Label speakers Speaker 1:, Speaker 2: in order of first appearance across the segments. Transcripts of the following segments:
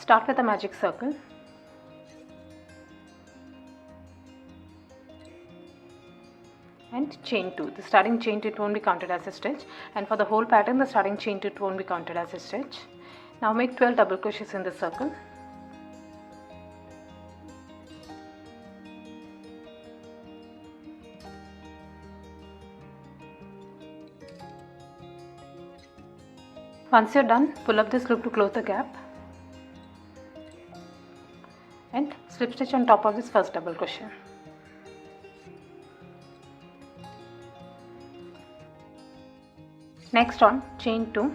Speaker 1: Start with a magic circle and chain 2. The starting chain 2 won't be counted as a stitch, and for the whole pattern the starting chain 2 won't be counted as a stitch. Now make 12 double crochets in the circle. Once you're done, pull up this loop to close the gap and slip stitch on top of this first double crochet. Next on chain 2,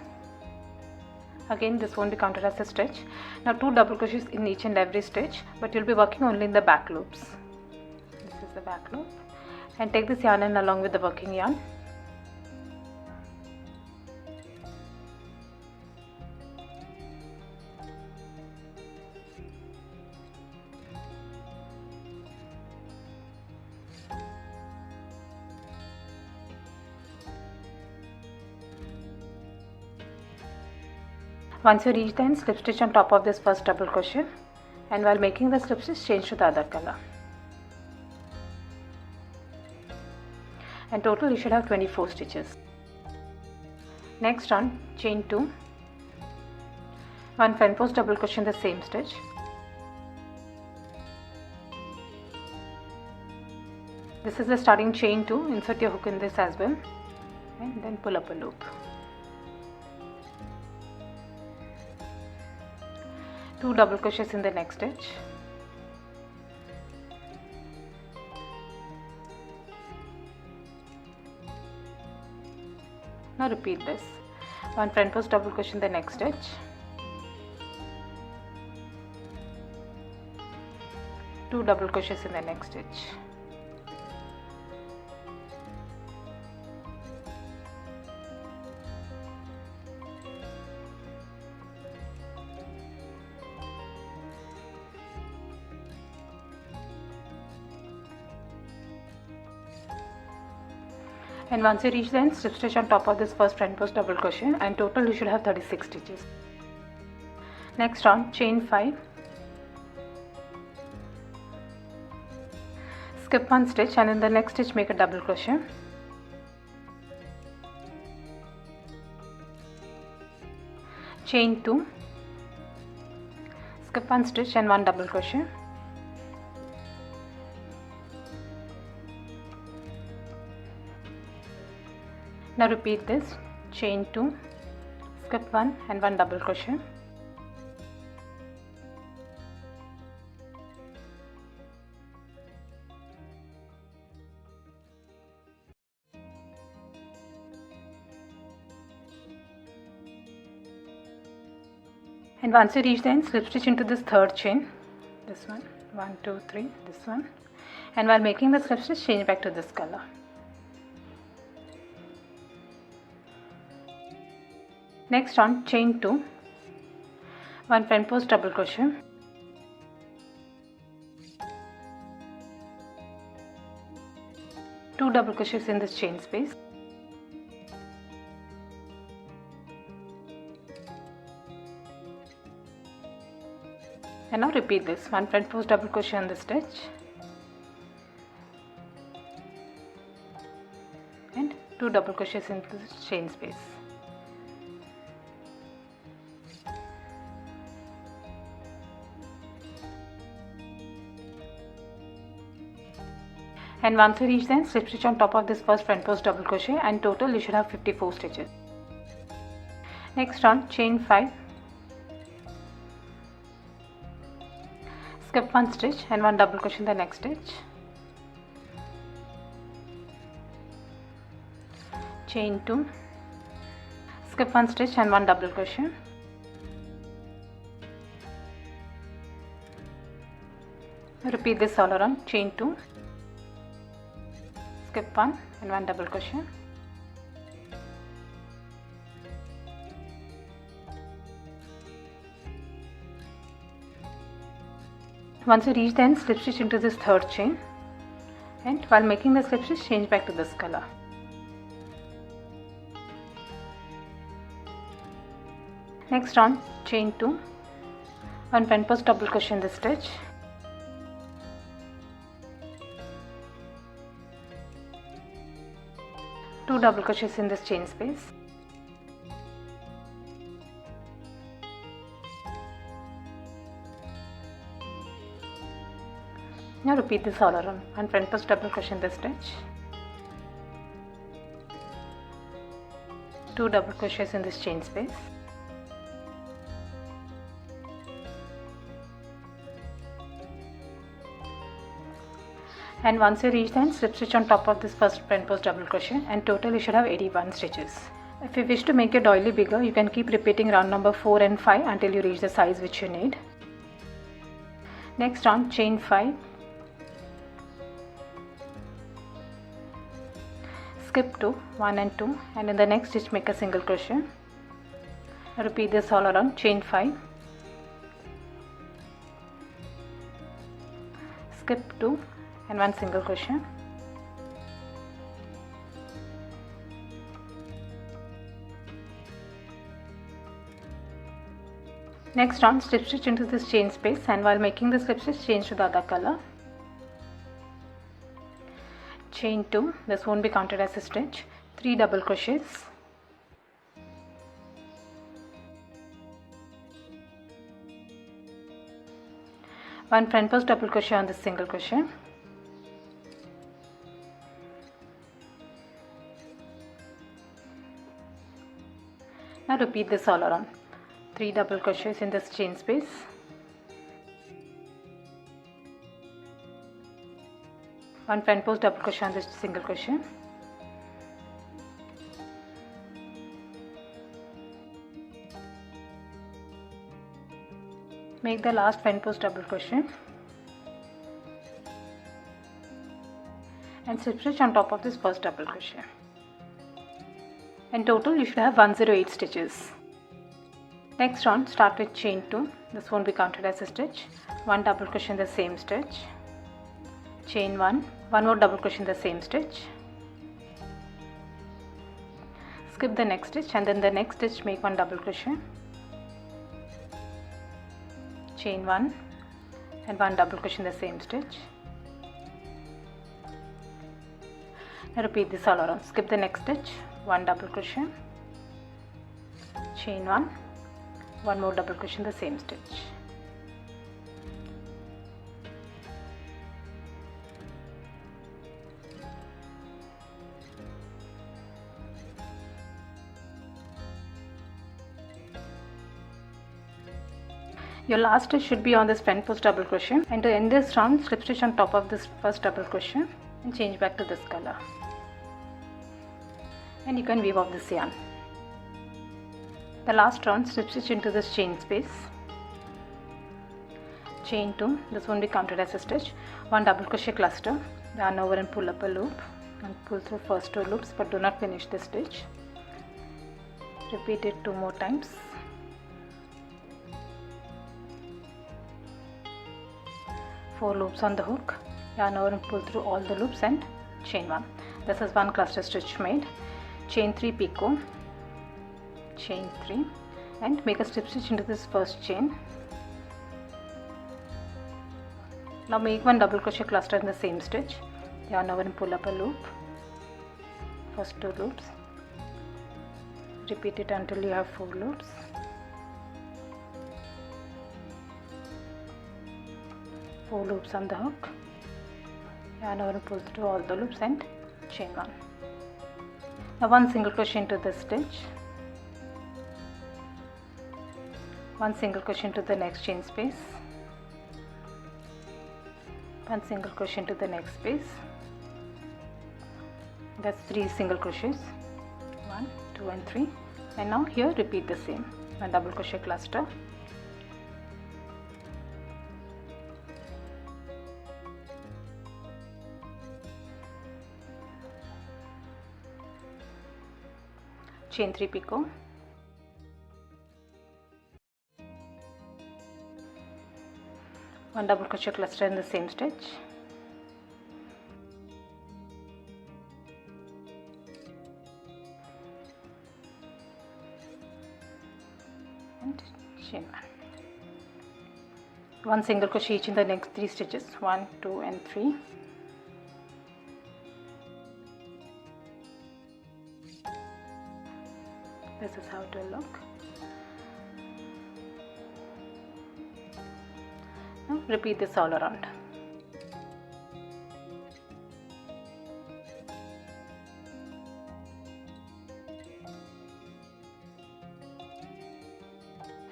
Speaker 1: again this won't be counted as a stitch. Now 2 double crochets in each and every stitch, but you'll be working only in the back loops. This is the back loop, and take this yarn in along with the working yarn. Once you reach the end, slip stitch on top of this first double crochet, and while making the slip stitch, change to the other color. And total you should have 24 stitches. Next on chain 2, 1 front post double crochet in the same stitch. This is the starting chain 2, insert your hook in this as well, and then pull up a loop. 2 double crochets in the next stitch. Now repeat this. 1 front post double crochet in the next stitch. 2 double crochets in the next stitch. And once you reach the end, slip stitch on top of this first front post double crochet, and total you should have 36 stitches. Next on chain 5, skip 1 stitch, and in the next stitch make a double crochet. Chain 2, skip 1 stitch and 1 double crochet. Now repeat this. Chain 2, skip 1 and 1 double crochet. And once you reach the end, slip stitch into this third chain, this one, 1 2 3, this one, and while making the slip stitch, change back to this color. Next on chain 2, 1 front post double crochet, two double crochets in this chain space, and now repeat this. 1 front post double crochet on the stitch and 2 double crochets in this chain space. And once you reach the end, slip stitch on top of this first front post double crochet, and total you should have 54 stitches. Next on chain 5, skip 1 stitch and 1 double crochet in the next stitch. Chain 2, skip 1 stitch and 1 double crochet. Repeat this all around. Chain 2, skip 1 and 1 double crochet. Once you reach the end, slip stitch into this third chain, and while making the slip stitch, change back to this color. Next on chain 2, 1 front post double crochet in this stitch, 2 double crochets in this chain space, now repeat this all around. 1 front post double crochet in this stitch, 2 double crochets in this chain space, and once you reach the end, slip stitch on top of this first front post double crochet, and total you should have 81 stitches. If you wish to make your doily bigger, you can keep repeating round number 4 and 5 until you reach the size which you need. Next round, chain 5, skip 2, 1 and 2, and in the next stitch make a single crochet. Repeat this all around. Chain 5, skip 2 and 1 single crochet. Next round, slip stitch into this chain space, and while making the slip stitch, change to the other color. Chain 2, this won't be counted as a stitch, 3 double crochets, one front post double crochet on this single crochet, now repeat this all around. 3 double crochets in this chain space, one front post double crochet on this single crochet, make the last front post double crochet and slip stitch on top of this first double crochet. In total you should have 108 stitches. Next round, start with chain 2, this won't be counted as a stitch, 1 double crochet in the same stitch, chain 1, 1 more double crochet in the same stitch, skip the next stitch, and then the next stitch make 1 double crochet, chain 1 and 1 double crochet in the same stitch. Now repeat this all around. Skip the next stitch, 1 double crochet, chain 1, 1 more double crochet in the same stitch. Your last stitch should be on this front post double crochet, and to end this round, slip stitch on top of this first double crochet and change back to this color, and you can weave off this yarn. The last round, slip stitch into this chain space, chain 2, this won't be counted as a stitch, 1 double crochet cluster, yarn over and pull up a loop and pull through first 2 loops, but do not finish the stitch. Repeat it 2 more times. Four loops on the hook, yarn over and pull through all the loops and chain 1. This is 1 cluster stitch made. Chain 3 picot, chain 3, and make a slip stitch into this first chain. Now make 1 double crochet cluster in the same stitch, yarn over and pull up a loop, first 2 loops, repeat it until you have 4 loops, four loops on the hook, yarn over and pull through all the loops and chain 1. Now 1 single crochet into this stitch, 1 single crochet into the next chain space, 1 single crochet into the next space, that's 3 single crochets, 1, 2 and 3, and now here repeat the same, 1 double crochet cluster, chain 3 picot, one double crochet cluster in the same stitch, and chain 1. 1 single crochet each in the next 3 stitches, 1, 2 and 3. This is how it will look. Now repeat this all around.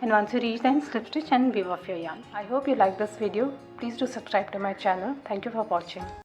Speaker 1: And once you reach the end, slip stitch and weave off your yarn. I hope you like this video. Please do subscribe to my channel. Thank you for watching.